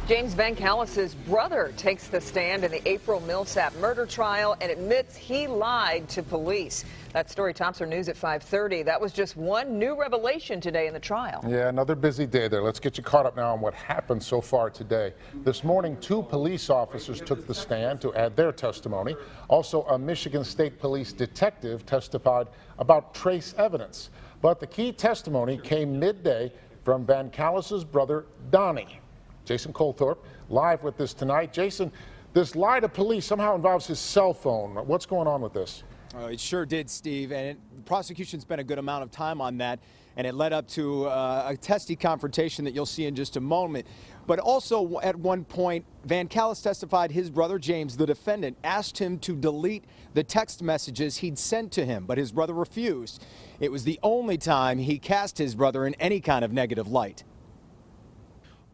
James VanCallis' brother takes the stand in the April Millsap murder trial and admits he lied to police. That story tops our news at 5:30. That was just one new revelation today in the trial. Yeah, another busy day there. Let's get you caught up now on what happened so far today. This morning, 2 police officers took the stand to add their testimony. Also, a Michigan State Police detective testified about trace evidence. But the key testimony came midday from VanCallis' brother, Donnie. Jason Colthorpe live with this tonight. Jason, this lie to police somehow involves his cell phone. What's going on with this? It sure did, Steve, and the prosecution spent a good amount of time on that, and it led up to a testy confrontation that you'll see in just a moment. But also, at one point, VanCallis testified his brother James, the defendant, asked him to delete the text messages he'd sent to him, but his brother refused. It was the only time he cast his brother in any kind of negative light.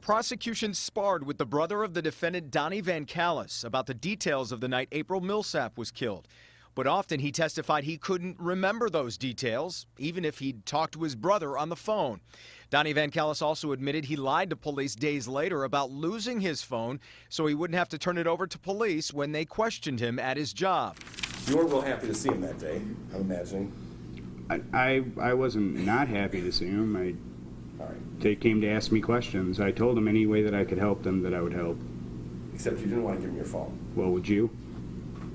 Prosecution sparred with the brother of the defendant, Donnie VanCallis, about the details of the night April Millsap was killed. But often he testified he couldn't remember those details, even if he'd talked to his brother on the phone. Donnie VanCallis also admitted he lied to police days later about losing his phone so he wouldn't have to turn it over to police when they questioned him at his job. You were real happy to see him that day, I'm imagining. I wasn't not happy to see him. All right. They came to ask me questions. I told them any way that I could help them that I would help. Except you didn't want to give him your phone. Well, would you?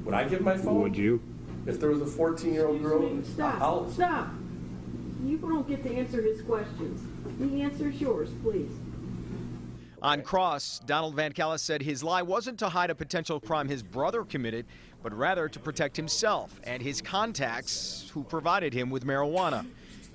Would I give my phone? Would you? If there was a 14-year-old girl, Stop. Stop. You don't get to answer his questions. The answer is yours, please. On cross, Donald VanCallis said his lie wasn't to hide a potential crime his brother committed, but rather to protect himself and his contacts who provided him with marijuana.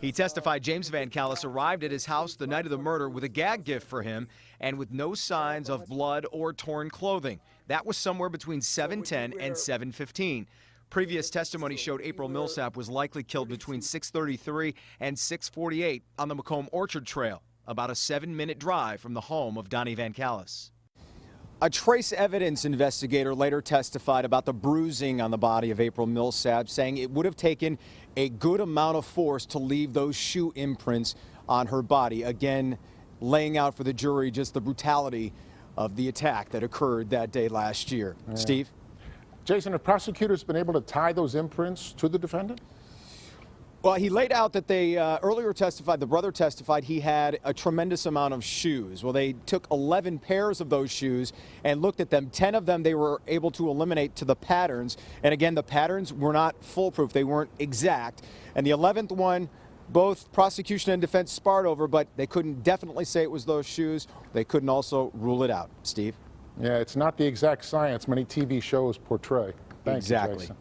He testified James VanCallis arrived at his house the night of the murder with a gag gift for him and with no signs of blood or torn clothing. That was somewhere between 7:10 and 7:15. Previous testimony showed April Millsap was likely killed between 6:33 and 6:48 on the Macomb Orchard Trail, about a 7-minute drive from the home of Donnie VanCallis. A trace evidence investigator later testified about the bruising on the body of April Millsap, saying it would have taken a good amount of force to leave those shoe imprints on her body. Again, laying out for the jury just the brutality of the attack that occurred that day last year. Yeah. Steve? Jason, have prosecutors been able to tie those imprints to the defendant? Well, he laid out that they earlier testified, the brother testified he had a tremendous amount of shoes. Well, they took 11 pairs of those shoes and looked at them. 10 of them they were able to eliminate to the patterns. And again, the patterns were not foolproof. They weren't exact. And the 11th one, both prosecution and defense sparred over, but they couldn't definitely say it was those shoes. They couldn't also rule it out. Steve? Yeah, it's not the exact science many TV shows portray. Thanks, exactly. Jason.